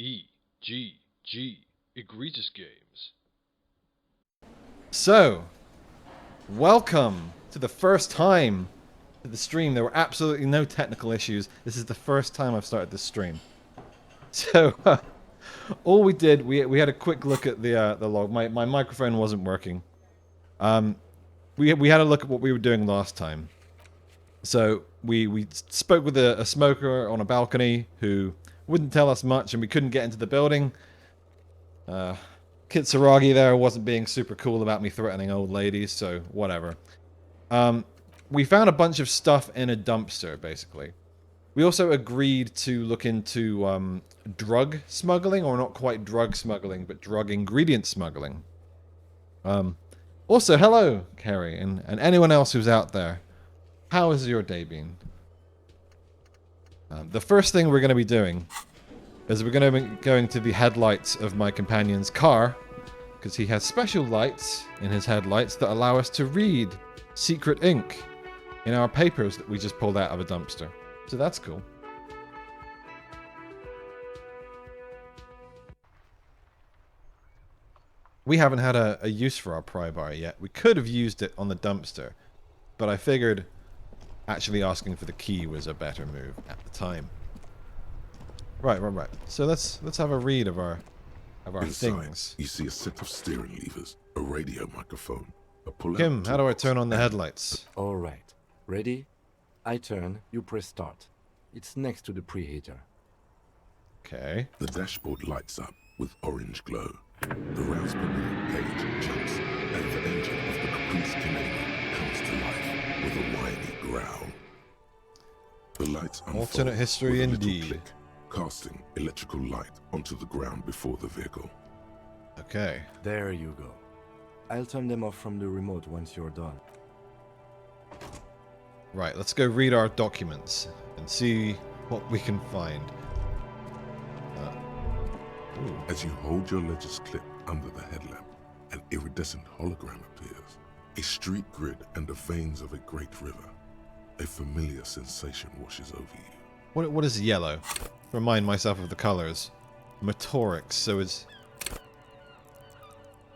eGregious games. So, welcome to the first time to the stream. There were absolutely no technical issues. This is the first time I've started this stream. So, all we did, we had a quick look at the log. My microphone wasn't working. We had a look at what we were doing last time. So we spoke with a smoker on a balcony who wouldn't tell us much, and we couldn't get into the building. Kitsuragi there wasn't being super cool about me threatening old ladies, so whatever. We found a bunch of stuff in a dumpster, basically. We also agreed to look into drug smuggling, or not quite drug smuggling, but drug ingredient smuggling. Also, hello, Kerry, and anyone else who's out there. How has your day been? The first thing we're going to be doing is we're going to be going to the headlights of my companion's car, because he has special lights in his headlights that allow us to read secret ink in our papers that we just pulled out of a dumpster. So that's cool. We haven't had a use for our pry bar yet. We could have used it on the dumpster, but I figured actually asking for the key was a better move at the time. Right. So let's have a read of our Inside, things. you see a set of steering levers, a radio microphone, a pull-out Kim, how do I toolbox, turn on the and headlights? All right. Ready? I turn, you press start. It's next to the preheater. Okay. the dashboard lights up with orange glow. The rounds per minute gauge jumps, and the engine of the Caprice Canadian comes to life with a whiny growl. The lights unfold Alternate history with a little indeed. click, casting electrical light onto the ground before the vehicle. Okay. There you go. I'll turn them off from the remote once you're done. Right, let's go read our documents and see what we can find. Ooh. As you hold your ledger's clip under the headlamp, an iridescent hologram appears. A street grid and the veins of a great river. A familiar sensation washes over you. What is yellow? Remind myself of the colors. Motorics, so it's...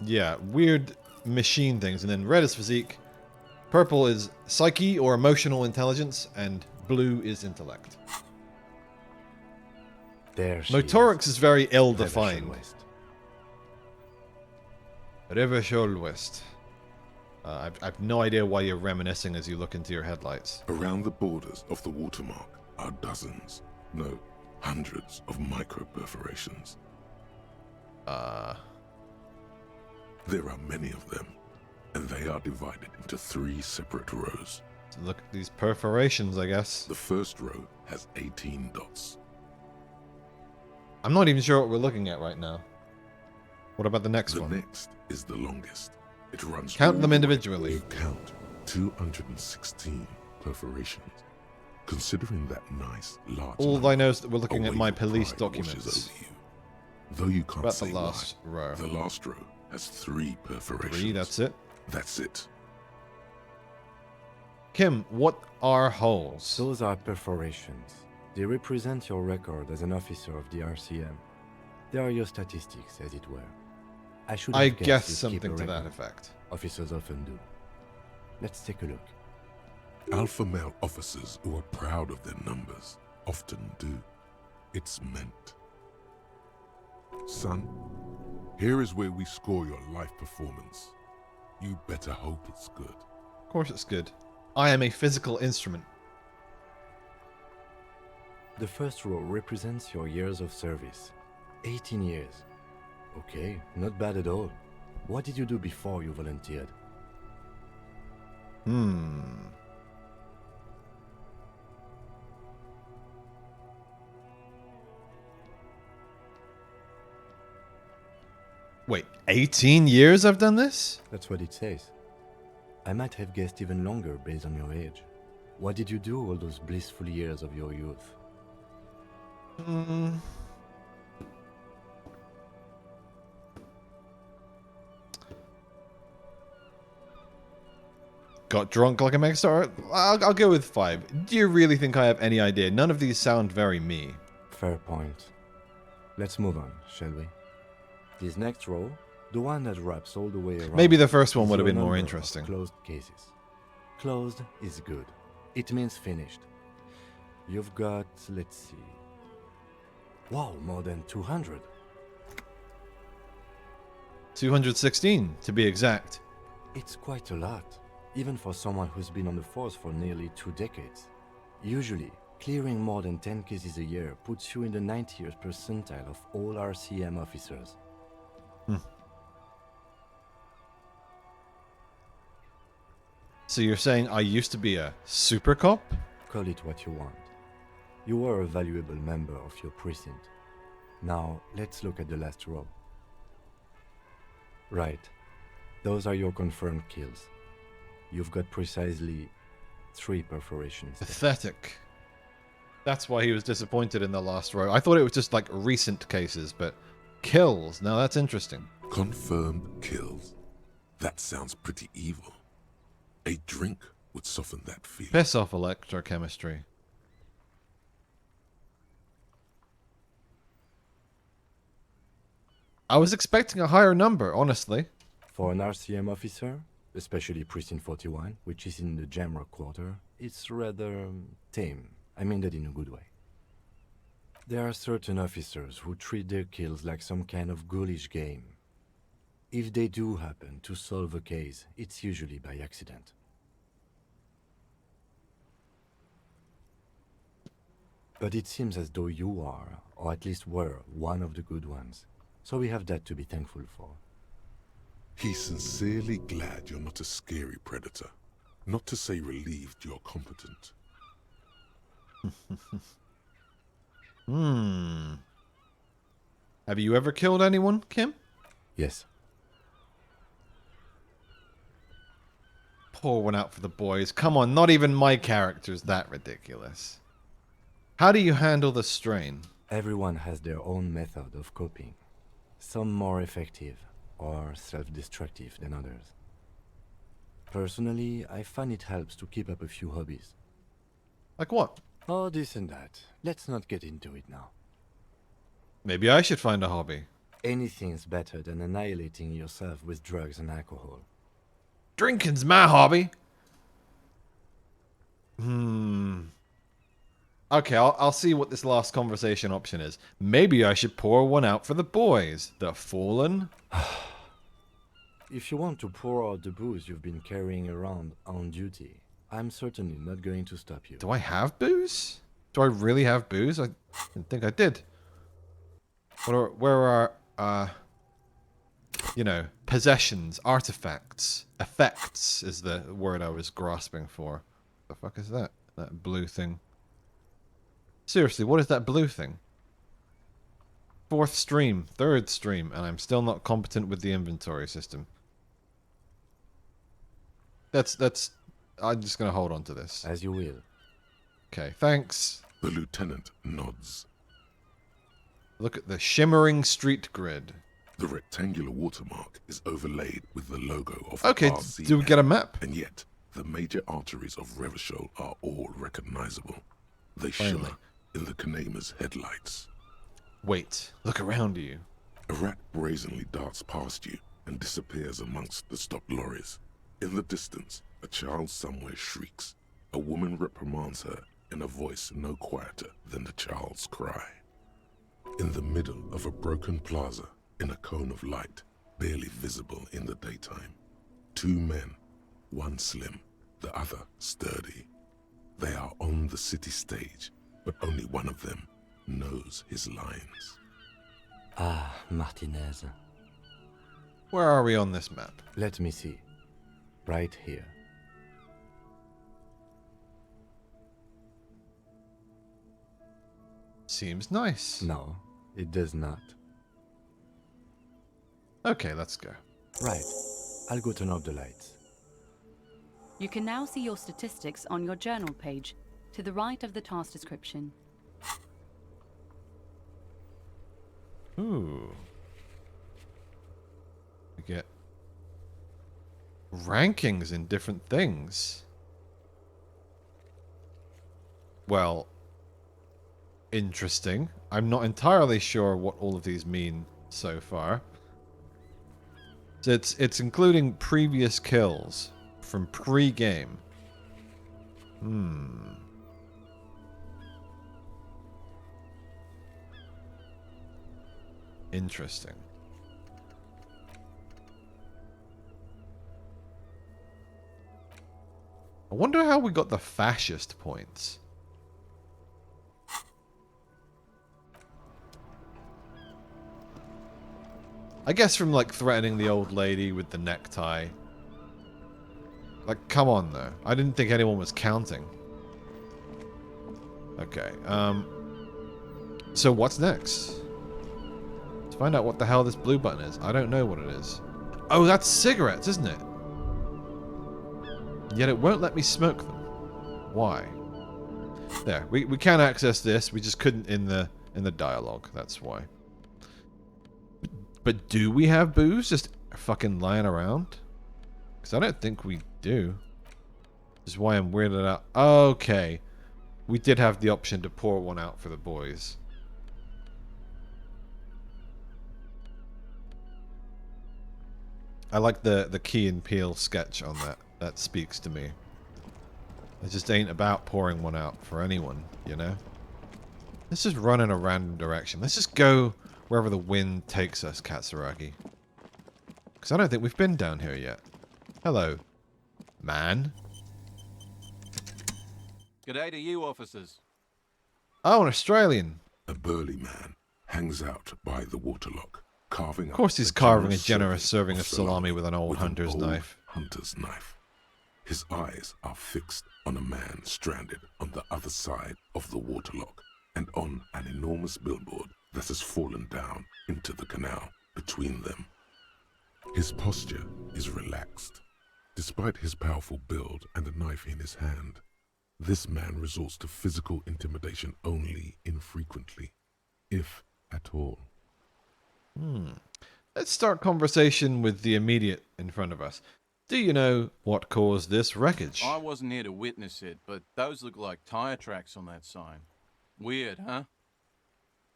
yeah, weird machine things. And then red is physique, purple is psyche or emotional intelligence, and blue is intellect. There she Motorics is very Reversion ill-defined. West. River Shoal West. I've no idea why you're reminiscing as you look into your headlights. Around the borders of the watermark are dozens, no, hundreds of micro perforations. There are many of them, and they are divided into 3 separate rows. Look at these perforations, I guess. The first row has 18 dots. I'm not even sure what we're looking at right now. What about the next The one? next is the longest. It runs Count all them the way- individually. You count 216 perforations. Considering that nice large All number, I know is that we're looking a at wave my of police pride washes documents. over you. Though you can't About say the last why, row. the last row has 3 perforations. 3, that's it. That's it. Kim, what are holes? Those are perforations. They represent your record as an officer of the RCM. They are your statistics, as it were. I should I have guessed guess you'd keep something a to that record. effect. Officers often do. Let's take a look. Alpha male officers who are proud of their numbers often do. It's meant. Son, here is where we score your life performance. You better hope it's good. Of course it's good. I am a physical instrument. The first row represents your years of service. 18 years. Okay, not bad at all. What did you do before you volunteered? Wait, 18 years I've done this? That's what it says. I might have guessed even longer based on your age. What did you do all those blissful years of your youth? Got drunk like a megastar? I'll go with 5. Do you really think I have any idea? None of these sound very me. Fair point. Let's move on, shall we? This next row, the one that wraps all the way around. Maybe the first one is would have your been more number of interesting. Closed cases. Closed is good. It means finished. You've got, let's see. Wow, more than 200. 216, to be exact. It's quite a lot, even for someone who's been on the force for nearly 2 decades. Usually, clearing more than 10 cases a year puts you in the 90th percentile of all RCM officers. So you're saying I used to be a super cop? Call it what you want. You were a valuable member of your precinct. Now, let's look at the last row. Right. Those are your confirmed kills. You've got precisely 3 perforations. Pathetic. That's why he was disappointed in the last row. I thought it was just like recent cases, but kills. Now that's interesting. Confirmed kills. That sounds pretty evil. A drink would soften that feeling. Piss off electrochemistry. I was expecting a higher number, honestly. For an RCM officer, especially Precinct 41, which is in the Jamrock Quarter, it's rather tame. I mean that in a good way. There are certain officers who treat their kills like some kind of ghoulish game. If they do happen to solve a case, it's usually by accident. But it seems as though you are, or at least were, one of the good ones. So we have that to be thankful for. He's sincerely glad you're not a scary predator. Not to say relieved you're competent. Have you ever killed anyone, Kim? Yes. Pour one out for the boys. Come on, not even my character's that ridiculous. How do you handle the strain? Everyone has their own method of coping. Some more effective or self-destructive than others. Personally, I find it helps to keep up a few hobbies. Like what? Oh, this and that. Let's not get into it now. Maybe I should find a hobby. Anything's better than annihilating yourself with drugs and alcohol. Drinking's my hobby. Okay, I'll see what this last conversation option is. Maybe I should pour one out for the boys. The fallen. If you want to pour out the booze you've been carrying around on duty, I'm certainly not going to stop you. Do I have booze? Do I really have booze? I didn't think I did. Where are, possessions, artifacts, effects is the word I was grasping for. The fuck is that? That blue thing. Seriously, what is that blue thing? 4th stream, 3rd stream, and I'm still not competent with the inventory system. I'm just gonna hold on to this. As you will. Okay, thanks. The lieutenant nods. Look at the shimmering street grid. The rectangular watermark is overlaid with the logo of Okay, RCM, do we get a map? and yet the major arteries of Revachol are all recognizable. They Finally. shimmer in the Kanema's headlights. Wait, look around you. A rat brazenly darts past you and disappears amongst the stopped lorries. In the distance, a child somewhere shrieks. A woman reprimands her in a voice no quieter than the child's cry. In the middle of a broken plaza, in a cone of light, barely visible in the daytime, 2 men, one slim, the other sturdy. They are on the city stage, but only one of them knows his lines. Ah, Martinez. Where are we on this map? Let me see. Right here. Seems nice. No, it does not. Okay, let's go. Right. I'll go turn off the lights. You can now see your statistics on your journal page, to the right of the task description. Ooh. We get rankings in different things. Well, interesting. I'm not entirely sure what all of these mean so far. So it's including previous kills from pre-game. Interesting. I wonder how we got the fascist points. I guess from, like, threatening the old lady with the necktie. Like, come on, though. I didn't think anyone was counting. Okay, so what's next? Let's find out what the hell this blue button is. I don't know what it is. Oh, that's cigarettes, isn't it? Yet it won't let me smoke them. Why? There, we can access this. We just couldn't in the dialogue. That's why. But do we have booze just fucking lying around? Because I don't think we do. This is why I'm weirded out. Okay. We did have the option to pour one out for the boys. I like the Key and Peele sketch on that. That speaks to me. It just ain't about pouring one out for anyone, you know? Let's just run in a random direction. Let's just go wherever the wind takes us, Katsuragi. Because I don't think we've been down here yet. Hello, man. G'day to you, officers. Oh, an Australian. A burly man hangs out by the waterlock, carving. Of course he's carving a generous serving of salami with an old hunter's knife. Hunter's knife. His eyes are fixed on a man stranded on the other side of the waterlock and on an enormous billboard that has fallen down into the canal between them. His posture is relaxed. Despite his powerful build and a knife in his hand, this man resorts to physical intimidation only infrequently, if at all. Let's start conversation with the immediate in front of us. Do you know what caused this wreckage? I wasn't here to witness it, but those look like tire tracks on that sign. Weird, huh?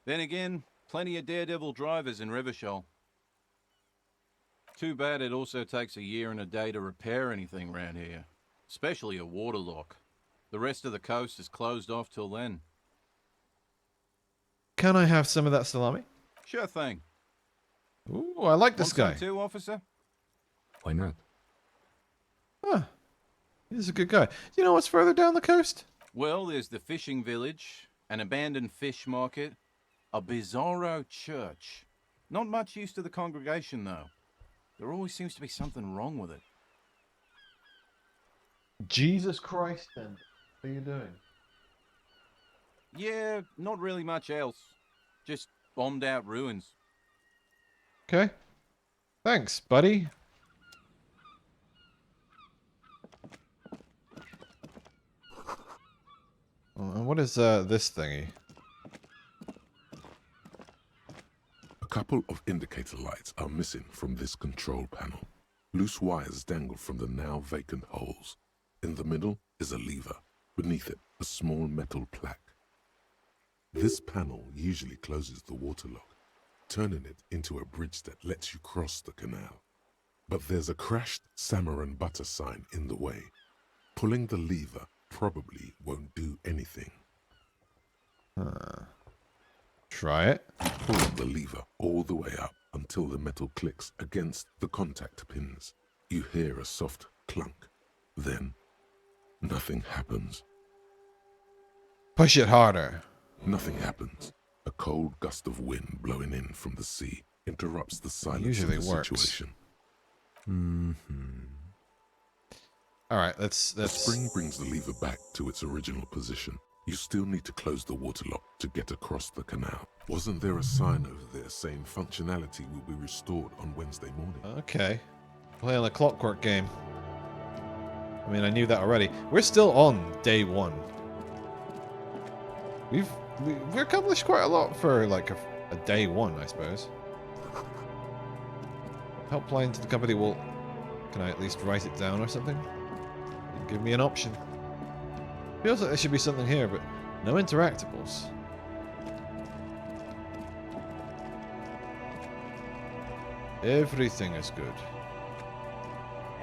Then again, plenty of daredevil drivers in Rivershoal. Too bad it also takes a year and a day to repair anything around here, especially a waterlock. The rest of the coast is closed off till then. Can I have some of that salami? Sure thing. Ooh, I like this guy. Want some too, officer? Why not? Huh. He's a good guy. You know what's further down the coast? Well, there's the fishing village, an abandoned fish market, a bizarro church. Not much use to the congregation, though. There always seems to be something wrong with it. Jesus Christ, then. What are you doing? Yeah, not really much else. Just bombed out ruins. Okay. Thanks, buddy. And what is this thingy? A couple of indicator lights are missing from this control panel. Loose wires dangle from the now vacant holes. In the middle is a lever. Beneath it, a small metal plaque. This panel usually closes the waterlock, turning it into a bridge that lets you cross the canal. But there's a crashed salmon and butter sign in the way. Pulling the lever probably won't do anything. Try it. Pull the lever all the way up until the metal clicks against the contact pins. You hear a soft clunk. Then, nothing happens. Push it harder. Nothing happens. A cold gust of wind blowing in from the sea interrupts the silence Usually of the works. situation. All right, let's. The spring brings the lever back to its original position. You still need to close the waterlock to get across the canal. Wasn't there a sign over there saying functionality will be restored on Wednesday morning? Okay. Playing a clockwork game. I mean, I knew that already. We're still on day one. We've accomplished quite a lot for like a day one, I suppose. Helpline to the company will... Can I at least write it down or something? Give me an option. Feels like there should be something here, but no interactables. Everything is good.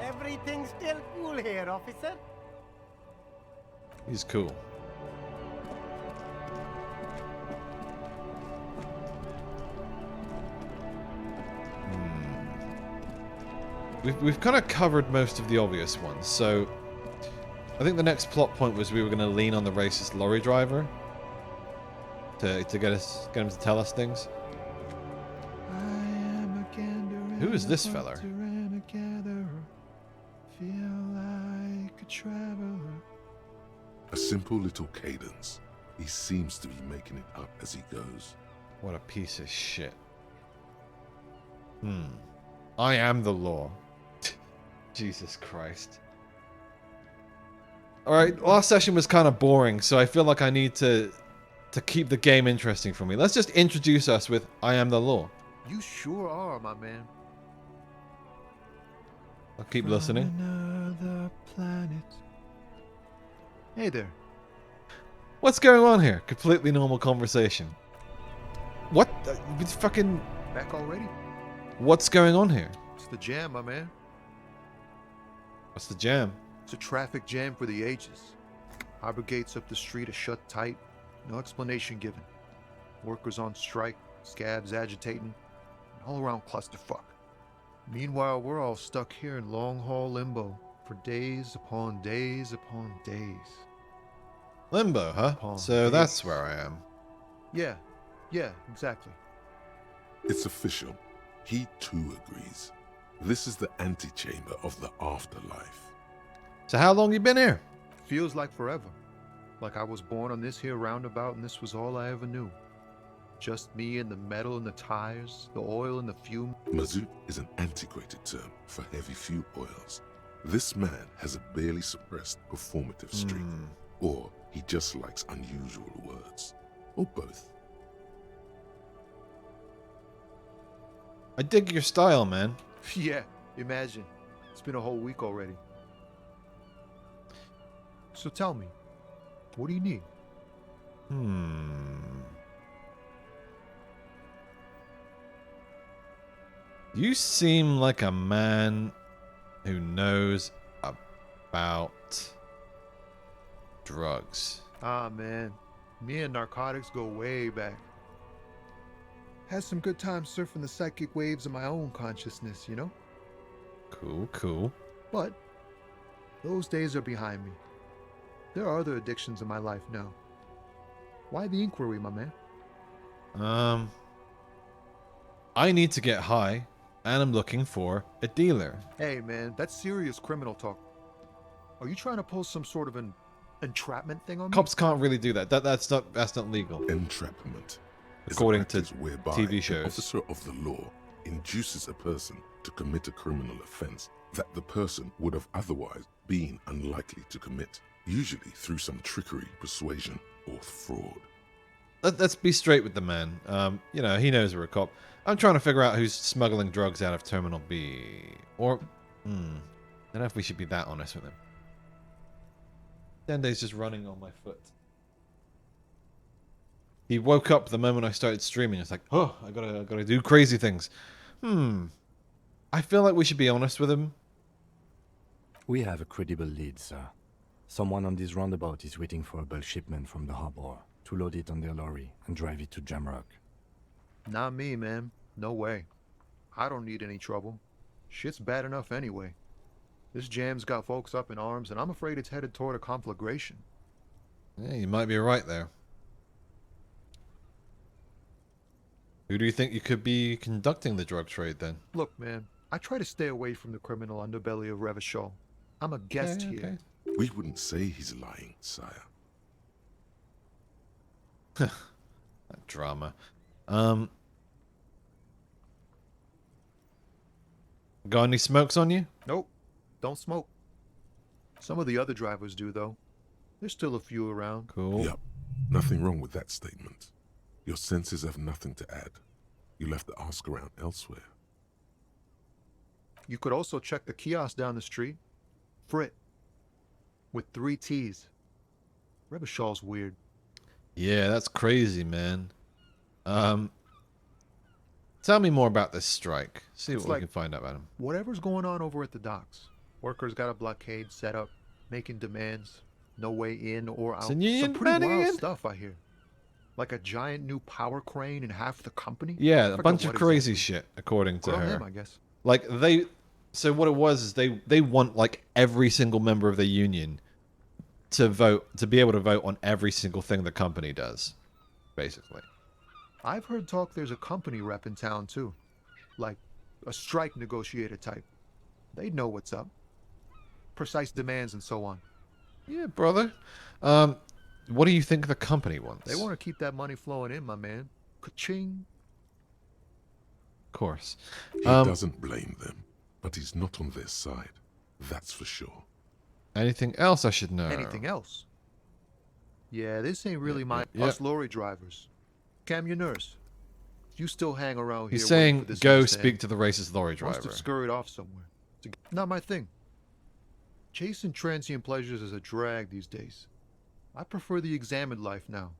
Everything's still cool here, officer. He's cool. We've kind of covered most of the obvious ones, so I think the next plot point was we were going to lean on the racist lorry driver to get him to tell us things. Who is this feller? A simple little cadence. He seems to be making it up as he goes. What a piece of shit. I am the law. Jesus Christ. Alright, last session was kind of boring, so I feel like I need to keep the game interesting for me. Let's just introduce us with I am the law. You sure are, my man. I'll keep listening. Another planet. Hey there. What's going on here? Completely normal conversation. What? It's fucking... Back already? What's going on here? It's the jam, my man. What's the jam? It's a traffic jam for the ages. Harbor gates up the street are shut tight. No explanation given. Workers on strike, scabs agitating, an all-around clusterfuck. Meanwhile, we're all stuck here in long-haul limbo for days upon days upon days. Limbo, huh? Upon So days. that's where I am. Yeah, exactly. It's official. He too agrees. This is the antechamber of the afterlife. So how long you been here? Feels like forever. Like I was born on this here roundabout and this was all I ever knew. Just me and the metal and the tires, the oil and the fume. Mazout is an antiquated term for heavy fuel oils. This man has a barely suppressed performative streak. Or he just likes unusual words. Or both. I dig your style, man. Yeah, imagine. It's been a whole week already. So tell me, what do you need? You seem like a man who knows about drugs. Ah, man. Me and narcotics go way back. Had some good times surfing the psychic waves of my own consciousness, you know? Cool, cool. But those days are behind me. There are other addictions in my life now. Why the inquiry, my man? I need to get high, and I'm looking for a dealer. Hey, man, that's serious criminal talk. Are you trying to pull some sort of an entrapment thing on me? Cops can't really do that. That's not legal. Entrapment is According a to practice whereby TV shows. an officer of the law induces a person to commit a criminal offense that the person would have otherwise been unlikely to commit, usually through some trickery, persuasion, or fraud. Let's be straight with the man. You know, he knows we're a cop. I'm trying to figure out who's smuggling drugs out of Terminal B. Or, I don't know if we should be that honest with him. Dende's just running on my foot. He woke up the moment I started streaming. It's like, oh, I gotta do crazy things. I feel like we should be honest with him. We have a credible lead, sir. Someone on this roundabout is waiting for a bulk shipment from the harbor to load it on their lorry and drive it to Jamrock. Not me, man. No way. I don't need any trouble. Shit's bad enough anyway. This jam's got folks up in arms, and I'm afraid it's headed toward a conflagration. Yeah, you might be right there. Who do you think you could be conducting the drug trade then? Look, man, I try to stay away from the criminal underbelly of Revachol. I'm a guest here. We wouldn't say he's lying, sire. That drama. Got any smokes on you? Nope, don't smoke. Some of the other drivers do, though. There's still a few around. Cool. Yep, nothing wrong with that statement. Your senses have nothing to add. You'll have to ask around elsewhere. You could also check the kiosk down the street. Frit. With 3 T's. Revachol's weird. Yeah, that's crazy, man. Tell me more about this strike. See It's what we like- can find out about him. Whatever's going on over at the docks. Workers got a blockade set up, making demands. No way in or out. Some union Some pretty demanding wild again? stuff, I hear. Like a giant new power crane in half the company? I Yeah, a forgot bunch of what crazy exactly. shit, according to Good on her. them, I guess. Like so what it was is they want like every single member of the union to be able to vote on every single thing the company does, basically. I've heard talk there's a company rep in town too. Like a strike negotiator type. They'd know what's up. Precise demands and so on. Yeah, brother. What do you think the company wants? They want to keep that money flowing in, my man. Ka-ching. Of course. He doesn't blame them, but he's not on their side. That's for sure. Anything else I should know? Anything else? Yeah, this ain't really my yeah. us lorry drivers. Cam, your nurse. You still hang around here. He's waiting saying for this go news to speak end. to the racist lorry Must driver. have scurried off somewhere. Not my thing. Chasing transient pleasures is a drag these days. I prefer the examined life now.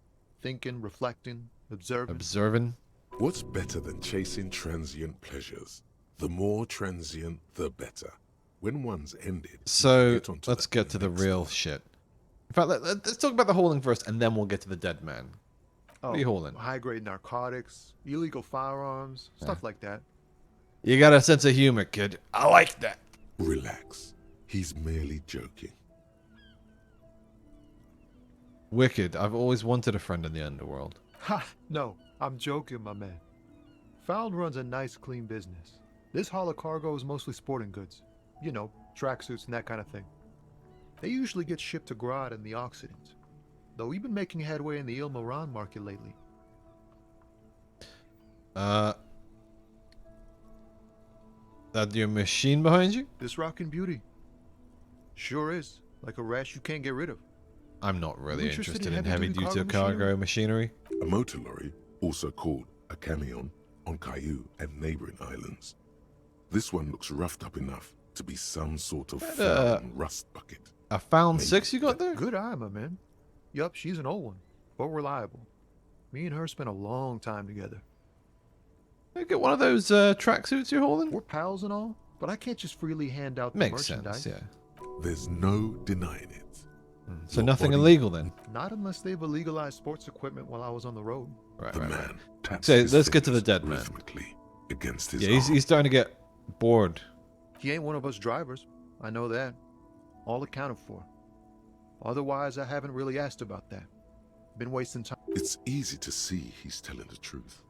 Thinking, reflecting, observing. Observing. What's better than chasing transient pleasures? The more transient, the better. When one's ended, you So get onto let's that get to the next real stuff. shit. In fact, let's talk about the hauling first, and then we'll get to the dead man. What are you hauling? High-grade narcotics, illegal firearms, stuff like that. You got a sense of humor, kid. I like that. Relax. He's merely joking. Wicked. I've always wanted a friend in the underworld. Ha! No, I'm joking, my man. Found runs a nice, clean business. This haul of cargo is mostly sporting goods. You know, tracksuits and that kind of thing. They usually get shipped to Grad and the Occident. Though we've been making headway in the Il Moran market lately. That your machine behind you? This rockin' beauty. Sure is. Like a rash you can't get rid of. I'm not really interested interested in in heavy-duty heavy-duty cargo cargo machinery. A motor lorry, also called a camion, on Caillou and neighboring islands. This one looks roughed up enough to be some sort of found rust bucket. A found Maybe. 6 you got there? Good eye, my man. Yup, she's an old one, but reliable. Me and her spent a long time together. Hey, get one of those tracksuits you're hauling? We're pals and all, but I can't just freely hand out the Makes merchandise. sense, yeah. There's no denying it. So Your nothing body- illegal then? Not unless they've illegalized sports equipment while I was on the road. Right, The right, man right. taps So his let's get to the fingers dead man. rhythmically against his Yeah, he's arm. starting to get bored. He ain't one of us drivers. I know that. All accounted for. Otherwise, I haven't really asked about that. Been wasting time. It's easy to see he's telling the truth.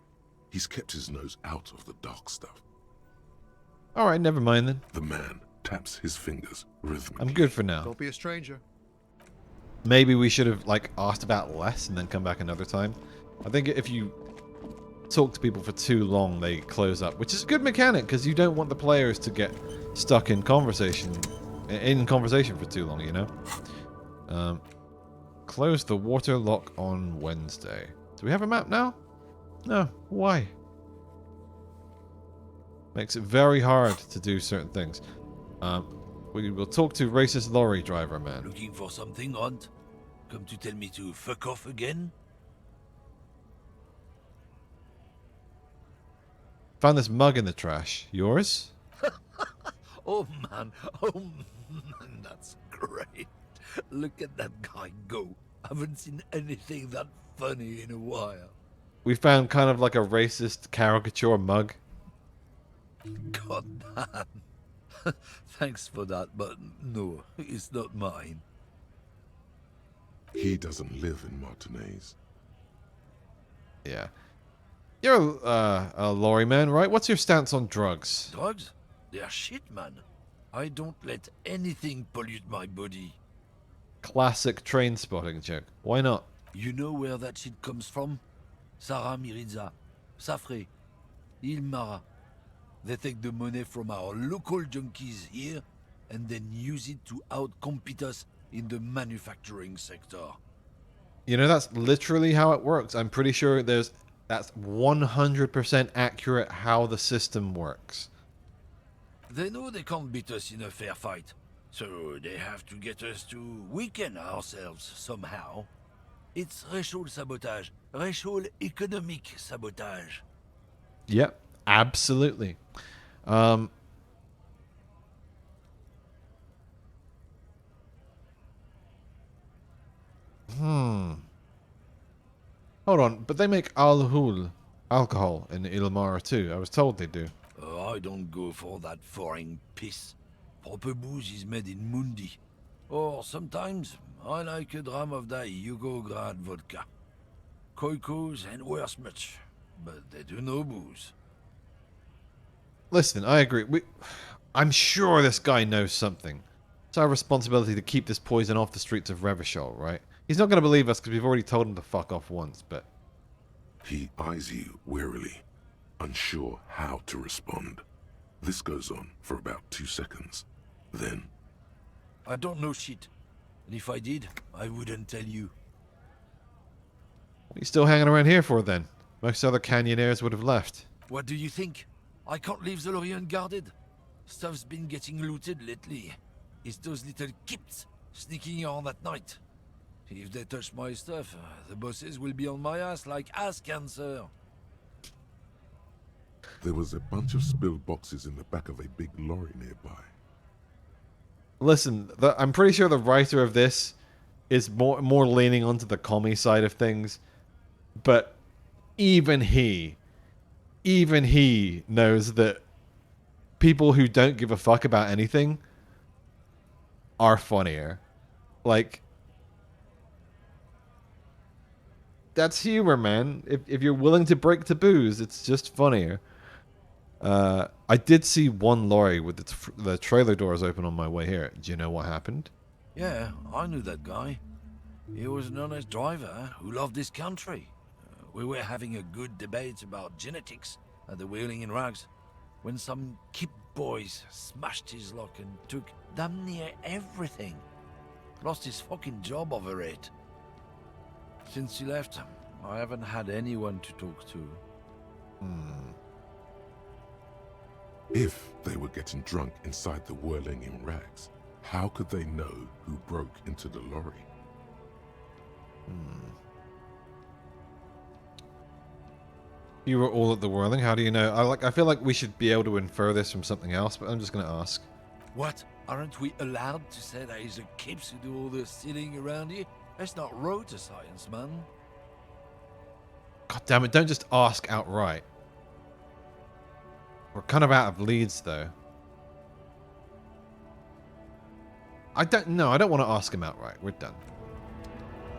He's kept his nose out of the dark stuff. All right, never mind then. The man taps his fingers rhythmically. I'm good for now. Don't be a stranger. Maybe we should have like asked about less and then come back another time. I think if you talk to people for too long, they close up, which is a good mechanic because you don't want the players to get stuck in conversation for too long, you know. Close the water lock on Wednesday. Do we have a map now? No. Why? Makes it very hard to do certain things. We will talk to racist lorry driver man. Looking for something, Hunt? Come to tell me to fuck off again? Found this mug in the trash. Yours? Oh man, that's great. Look at that guy go. Haven't seen anything that funny in a while. We found kind of like a racist caricature mug. God damn. Thanks for that, but no, it's not mine. He doesn't live in Martinez. Yeah. You're a lorry man, right? What's your stance on drugs? Drugs? They're shit, man. I don't let anything pollute my body. Classic train spotting joke. Why not? You know where that shit comes from? Sarah Miriza, Safre, Ilmara. They take the money from our local junkies here and then use it to outcompete us in the manufacturing sector. You know, that's literally how it works. I'm pretty sure that's 100% accurate how the system works. They know they can't beat us in a fair fight, so they have to get us to weaken ourselves somehow. It's racial sabotage, racial economic sabotage. Yep. Absolutely. Hmm. Hold on, but they make alcohol in Ilmar too. I was told they do. I don't go for that foreign piss. Proper booze is made in Mundi. Or sometimes I like a dram of that Yugograd vodka. Koikos and worse much, but they do no booze. Listen, I agree. I'm sure this guy knows something. It's our responsibility to keep this poison off the streets of Revachol, right? He's not going to believe us because we've already told him to fuck off once, but... He eyes you warily, unsure how to respond. This goes on for about 2 seconds. Then... I don't know shit. And if I did, I wouldn't tell you. What are you still hanging around here for, then? Most other canyoneers would have left. What do you think? I can't leave the lorry unguarded. Stuff's been getting looted lately. It's those little kips sneaking around at night. If they touch my stuff, the bosses will be on my ass like ass cancer. There was a bunch of spilled boxes in the back of a big lorry nearby. Listen, I'm pretty sure the writer of this is more leaning onto the commie side of things. But even he knows that people who don't give a fuck about anything are funnier. Like, that's humor, man. If you're willing to break taboos, it's just funnier. I did see one lorry with the trailer doors open on my way here. Do you know what happened? Yeah, I knew that guy. He was an honest driver who loved this country. We were having a good debate about genetics at the Wheeling in Rags when some kip boys smashed his lock and took damn near everything. Lost his fucking job over it. Since he left, I haven't had anyone to talk to. If they were getting drunk inside the whirling in rags, how could they know who broke into the lorry? You were all at the whirling. How do you know? I feel like we should be able to infer this from something else, but I'm just going to ask. What? Aren't we allowed to say that it's the kips who do all the stealing around here? That's not road to science, man. God damn it! Don't just ask outright. We're kind of out of leads, though. I don't know. I don't want to ask him outright. We're done.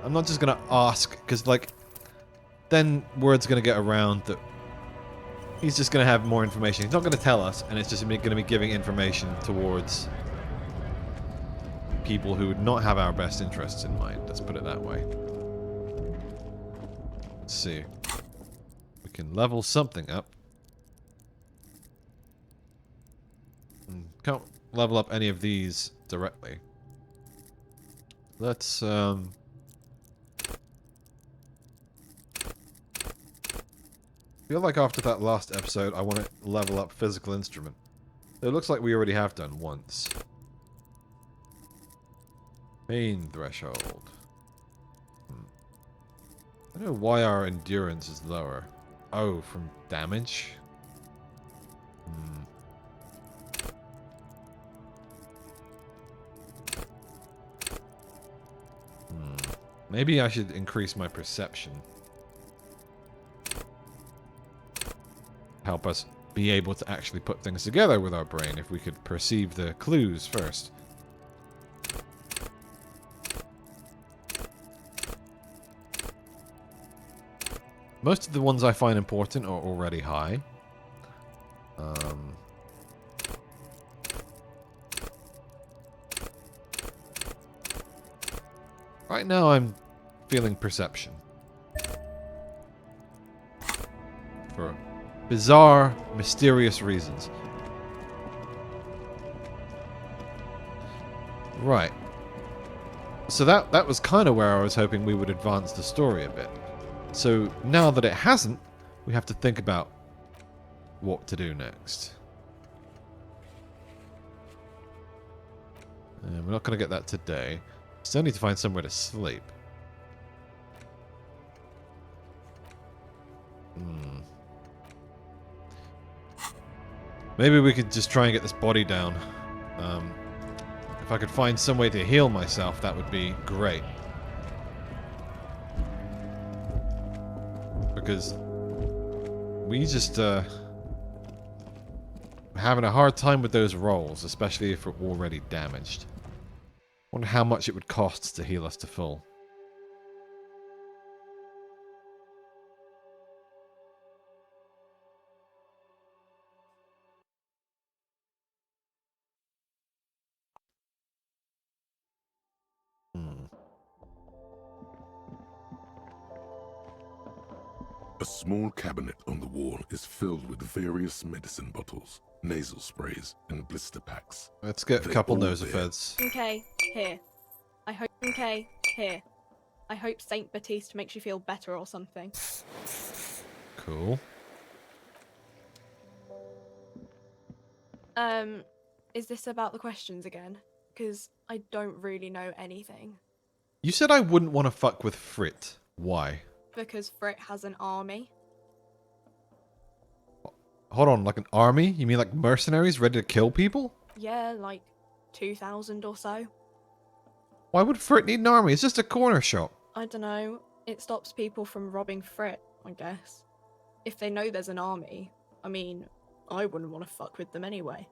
I'm not just going to ask, because, like, then word's going to get around that he's just going to have more information. He's not going to tell us, and it's just going to be giving information towards people who would not have our best interests in mind. Let's put it that way. Let's see. We can level something up. Can't level up any of these directly. Let's feel like after that last episode I want to level up physical instrument. It looks like we already have done once. Pain threshold. I don't know why our endurance is lower. Oh, from damage? Maybe I should increase my perception. Help us be able to actually put things together with our brain if we could perceive the clues first. Most of the ones I find important are already high. Right now I'm feeling perception. For bizarre, mysterious reasons. Right. So that was kind of where I was hoping we would advance the story a bit. So now that it hasn't, we have to think about what to do next. And we're not going to get that today. Still need to find somewhere to sleep. Maybe we could just try and get this body down. If I could find some way to heal myself, that would be great. Because we just having a hard time with those rolls, especially if we're already damaged. Wonder how much it would cost to heal us to full. A small cabinet on the wall is filled with various medicine bottles, nasal sprays, and blister packs. Let's get a They're couple all nosopeds. Okay, here. I hope. Okay, here. I hope Saint Baptiste makes you feel better or something. Cool. Is this about the questions again? Because I don't really know anything. You said I wouldn't want to fuck with Frit. Why? Because Frit has an army. Hold on, like an army? You mean like mercenaries ready to kill people? Yeah, like 2,000 or so. Why would Frit need an army? It's just a corner shop. I don't know. It stops people from robbing Frit, I guess. If they know there's an army, I mean, I wouldn't want to fuck with them anyway.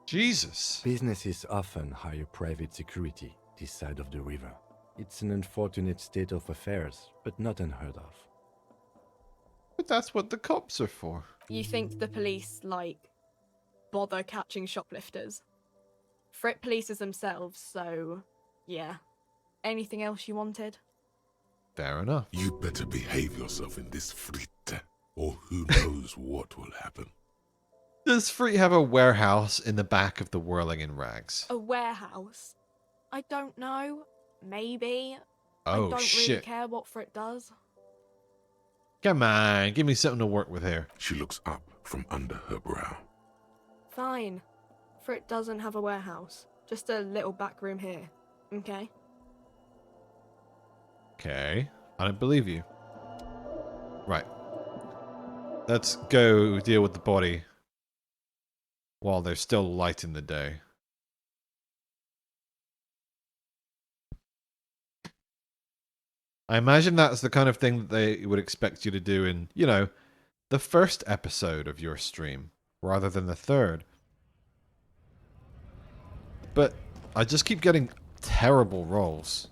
Jesus. Businesses often hire private security this side of the river. It's an unfortunate state of affairs, but not unheard of. But that's what the cops are for. You think the police, like, bother catching shoplifters? Frit polices themselves, so, yeah. Anything else you wanted? Fair enough. You better behave yourself in this fritte, or who knows what will happen. Does Frit have a warehouse in the back of the Whirling in Rags? A warehouse? I don't know. Maybe. I Oh, don't shit. really care what Frit does. Come on, give me something to work with here. She looks up from under her brow. Fine. Frit doesn't have a warehouse. Just a little back room here. Okay? Okay, I don't believe you. Right. Let's go deal with the body while there's still light in the day. I imagine that's the kind of thing that they would expect you to do in, you know, the first episode of your stream, rather than the third. But I just keep getting terrible rolls.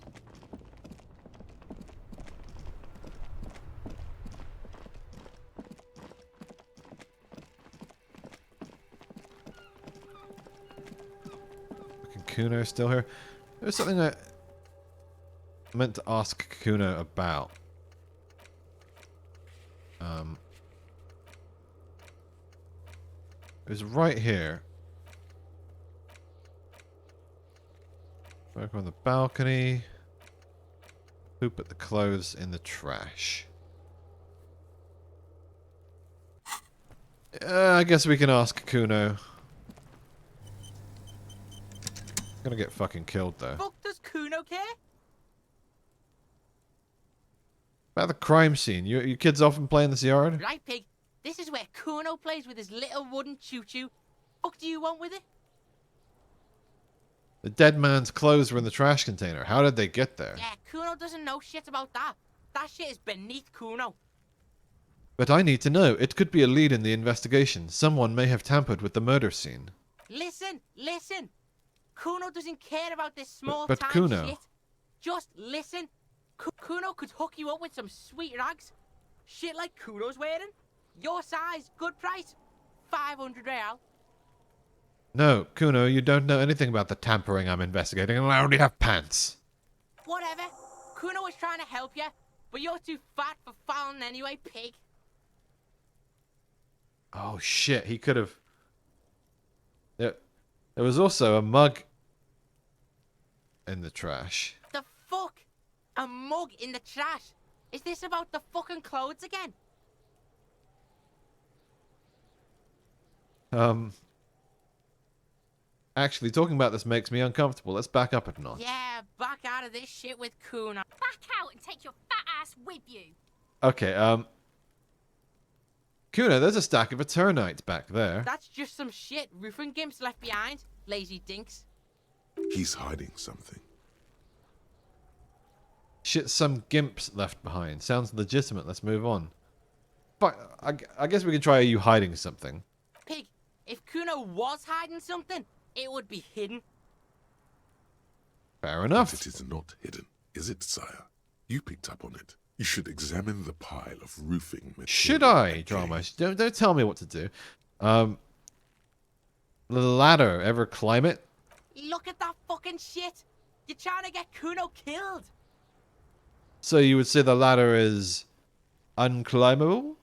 Kuno still here. There's something I meant to ask Kuno about. It was right here. Work on the balcony. Who put the clothes in the trash? I guess we can ask Kuno. Gonna get fucking killed though. Fuck does Kuno care? About the crime scene. You kids often play in this yard? Right, pig. This is where Kuno plays with his little wooden choo-choo. Fuck do you want with it? The dead man's clothes were in the trash container. How did they get there? Yeah, Kuno doesn't know shit about that. That shit is beneath Kuno. But I need to know. It could be a lead in the investigation. Someone may have tampered with the murder scene. Listen, listen. Kuno doesn't care about this small But time Kuno. shit. Just listen. Kuno could hook you up with some sweet rags. Shit like Kuno's wearing. Your size, good price. 500 real. No, Kuno, you don't know anything about the tampering I'm investigating, and I already have pants. Whatever. Kuno was trying to help you, but you're too fat for fouling anyway, pig. Oh shit, he could have... There was also a mug in the trash. The fuck? A mug in the trash? Is this about the fucking clothes again? Actually, talking about this makes me uncomfortable. Let's back up a notch. Yeah, back out of this shit with Kuno. Back out and take your fat ass with you. Okay, Kuna, there's a stack of Eternite back there. That's just some shit roofing gimps left behind. Lazy dinks. He's hiding something. Shit, some gimps left behind. Sounds legitimate. Let's move on. But I guess we can try you hiding something. Pig, if Kuno was hiding something, it would be hidden. Fair enough. But it is not hidden, is it, sire? You picked up on it. You should examine the pile of roofing material. Should I, Drama? Don't tell me what to do. The ladder. Ever climb it? Look at that fucking shit. You're trying to get Kuno killed. So you would say the ladder is unclimbable?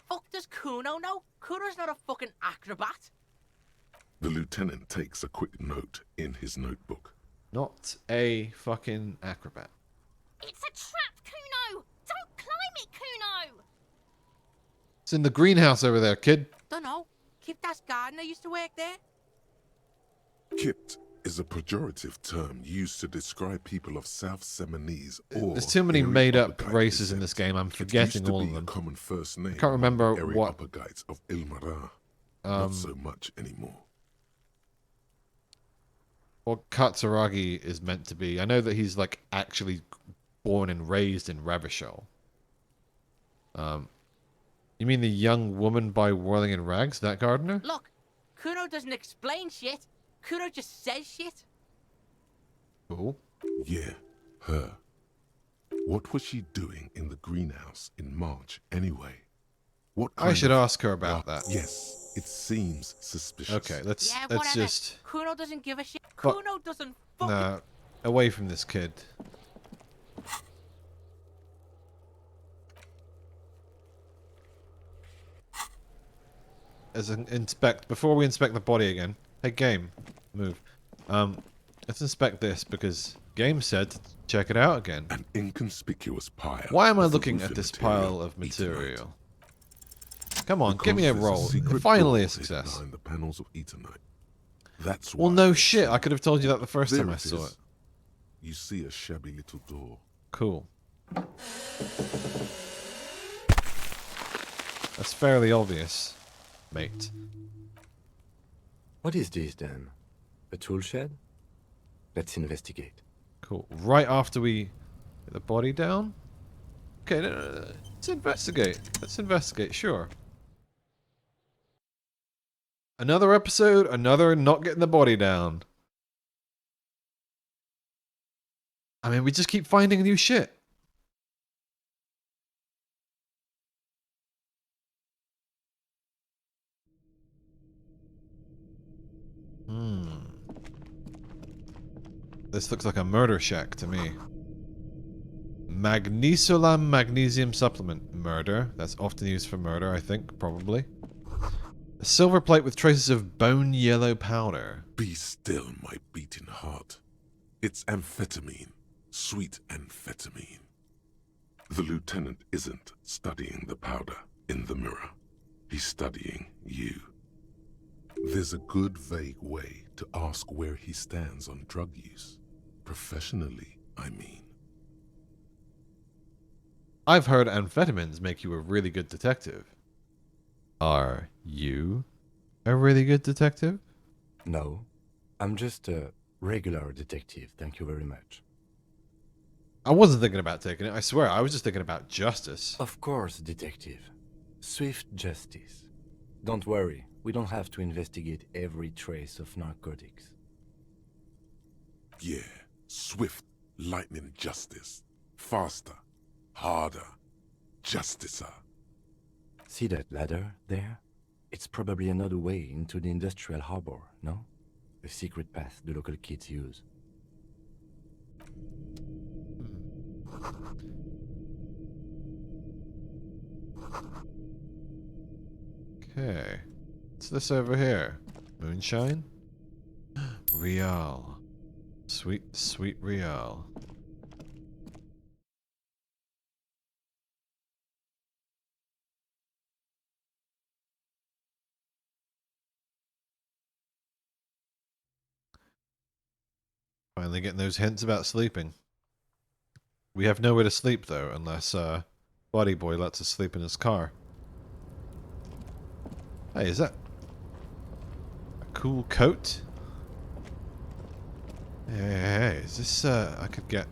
Fuck does Kuno know? Kuno's not a fucking acrobat. The lieutenant takes a quick note in his notebook. Not a fucking acrobat. It's a trap, Kuno! Don't climb it, Kuno! It's in the greenhouse over there, kid. Dunno. Kiptas gardener used to work there. Kipt is a pejorative term used to describe people of South Seminese or There's too many Erie made-up Uppergite races in descent. this game. I'm It forgetting used to all be of a them. common first name I can't remember among Erie what. Uppergites of Ilmara. Not so much anymore. What Katsuragi is meant to be. I know that he's like actually born and raised in Revachol. You mean the young woman by Whirling in Rags, that gardener? Look, Kuno doesn't explain shit. Kuno just says shit. Cool. Yeah, her. What was she doing in the greenhouse in March anyway? What I should of- ask her about that. Yes, it seems suspicious. Okay, let's Whatever. just Kuno doesn't give a shit. But- Kuno doesn't fucking... nah, away from this kid. Before we inspect the body again. Hey, game, move. Let's inspect this because game said to check it out again. An inconspicuous pile. Why am I of the looking at roofing this material pile of Eternite. material? Come on, Because give me a there's roll. secret Finally door a hidden success. behind the panels of Eternite. That's Well, why no they shit. say- I could have told you that the first There time I it saw is. it. You see a shabby little door. Cool. That's fairly obvious, mate. What is this then? A tool shed? Let's investigate. Cool. Right after we get the body down? Okay, no. Let's investigate. Let's investigate, sure. Another episode, another not getting the body down. I mean, we just keep finding new shit. This looks like a murder shack to me. Magnesolam magnesium supplement. Murder. That's often used for murder, I think, probably. A silver plate with traces of bone yellow powder. Be still, my beating heart. It's amphetamine. Sweet amphetamine. The lieutenant isn't studying the powder in the mirror. He's studying you. There's a good vague way to ask where he stands on drug use. Professionally, I mean. I've heard amphetamines make you a really good detective. Are you a really good detective? No, I'm just a regular detective, thank you very much. I wasn't thinking about taking it, I swear. I was just thinking about justice. Of course, detective. Swift justice. Don't worry, we don't have to investigate every trace of narcotics. Yeah, swift, lightning justice. Faster, harder, justicer. See that ladder there? It's probably another way into the industrial harbor, no? A secret path the local kids use. Okay. What's this over here? Moonshine? Real. Sweet, sweet Real. Finally getting those hints about sleeping. We have nowhere to sleep though, unless Body Boy lets us sleep in his car. Hey, is that a cool coat? Hey, is this, I could get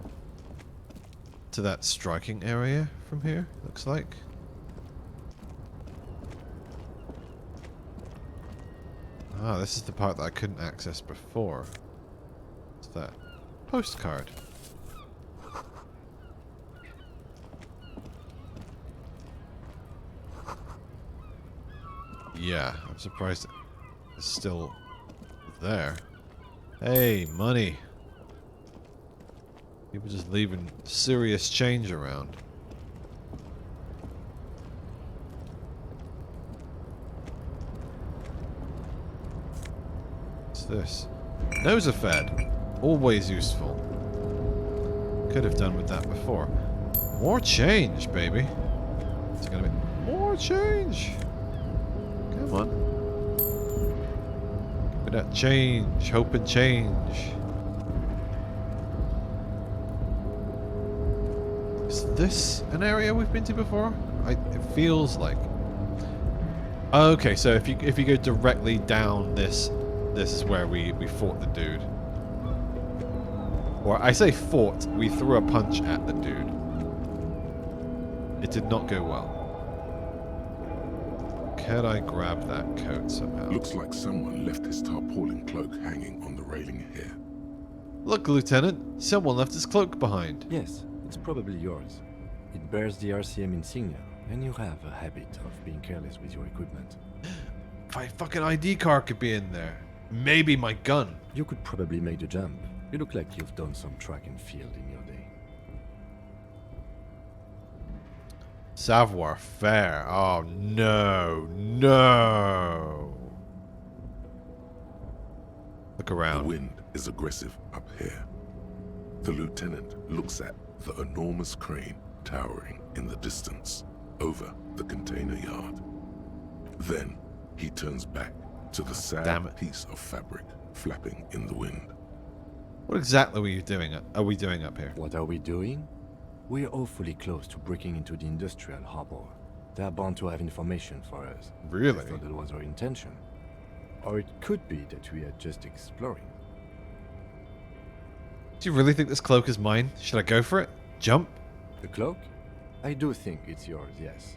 to that striking area from here, looks like. Ah, this is the part that I couldn't access before. What's that? Postcard. Yeah, I'm surprised it's still there. Hey, money. People just leaving serious change around. What's this? Nosafed. Always useful. Could have done with that before. More change, baby. It's gonna be more change. Come on. Give me that change. Hope and change. Is this an area we've been to before? It feels like. Okay, so if you go directly down this is where we fought the dude. Or I say fought, we threw a punch at the dude. It did not go well. Can I grab that coat somehow? Looks like someone left his tarpaulin cloak hanging on the railing here. Look, Lieutenant, someone left his cloak behind. Yes, it's probably yours. It bears the RCM insignia, and you have a habit of being careless with your equipment. My fucking ID card could be in there. Maybe my gun. You could probably make the jump. You look like you've done some track and field in your day. Savoir faire. Oh no, no. Look around. The wind is aggressive up here. The lieutenant looks at the enormous crane towering in the distance over the container yard. Then he turns back to the sad piece of fabric flapping in the wind. What exactly are we doing up here? What are we doing? We're awfully close to breaking into the industrial harbor. They're bound to have information for us. Really? I thought that was our intention. Or it could be that we are just exploring. Do you really think this cloak is mine? Should I go for it? Jump? The cloak? I do think it's yours, yes.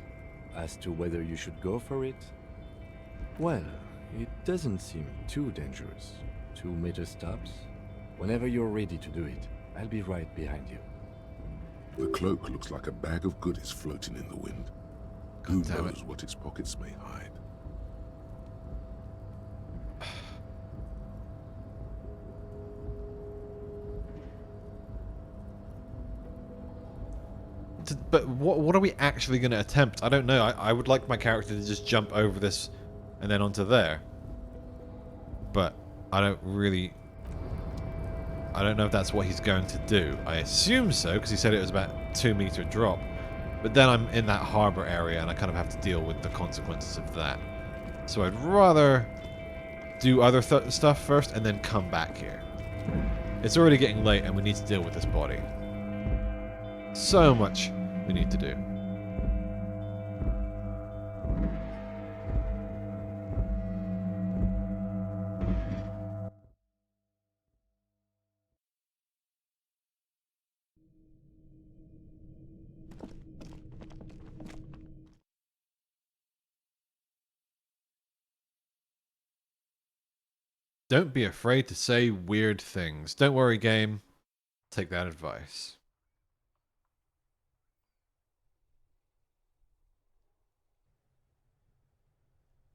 As to whether you should go for it? Well, it doesn't seem too dangerous. 2 meter stops. Whenever you're ready to do it, I'll be right behind you. The cloak looks like a bag of goodies floating in the wind. Who knows what its pockets may hide? But what are we actually going to attempt? I don't know. I would like my character to just jump over this and then onto there. But I don't know if that's what he's going to do. I assume so, because he said it was about a 2 meter drop. But then I'm in that harbor area, and I kind of have to deal with the consequences of that. So I'd rather do other stuff first, and then come back here. It's already getting late, and we need to deal with this body. So much we need to do. Don't be afraid to say weird things. Don't worry, game. Take that advice.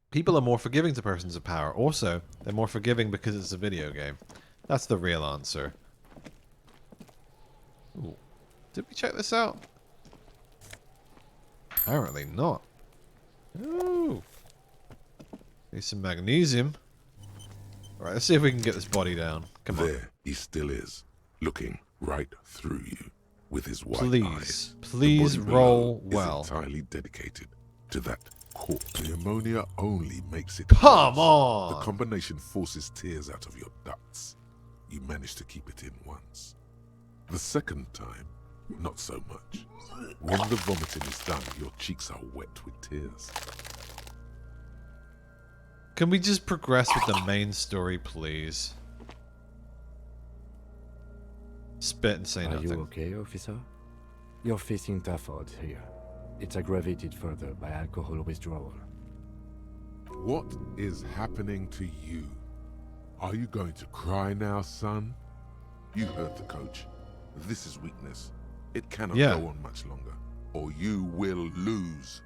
People are more forgiving to persons of power. Also, they're more forgiving because it's a video game. That's the real answer. Ooh. Did we check this out? Apparently not. Ooh. Need some magnesium. Alright, let's see if we can get this body down. Come on. There he still is, looking right through you with his white eyes. Please roll well. Is entirely dedicated to that corpse. The ammonia only makes it Come worse. on! The combination forces tears out of your ducts. You managed to keep it in once. The second time, not so much. When the vomiting is done, your cheeks are wet with tears. Can we just progress with the main story, please? Spit and say Are nothing. you okay, officer? You're facing tough odds here. It's aggravated further by alcohol withdrawal. What is happening to you? Are you going to cry now, son? You heard the coach. This is weakness. It cannot go on much longer, or you will lose.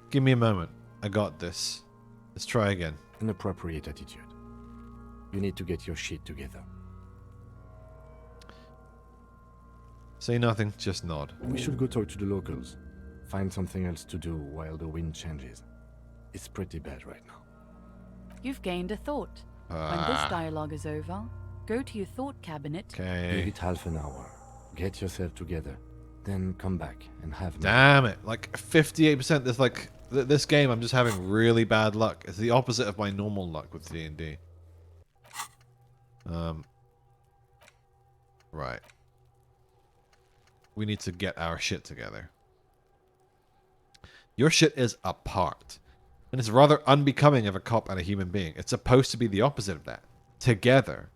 Give me a moment. I got this. Let's try again. An appropriate attitude. You need to get your shit together. Say nothing, just nod. We should go talk to the locals. Find something else to do while the wind changes. It's pretty bad right now. You've gained a thought. When this dialogue is over, go to your thought cabinet. Give Okay. it half an hour. Get yourself together. Then come back and have me. Damn it. Like 58%. This like this game I'm just having really bad luck. It's the opposite of my normal luck with D&D. Right. We need to get our shit together. Your shit is apart. And it's rather unbecoming of a cop and a human being. It's supposed to be the opposite of that. Together.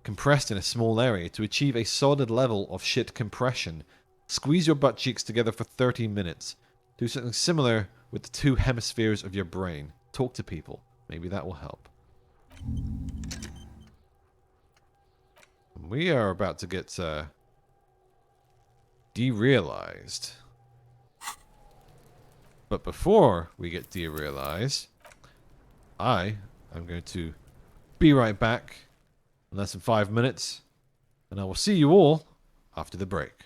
Compressed in a small area to achieve a solid level of shit compression. Squeeze your butt cheeks together for 30 minutes. Do something similar with the two hemispheres of your brain. Talk to people. Maybe that will help. We are about to get derealized. But before we get derealized, I am going to be right back in less than 5 minutes, and I will see you all after the break.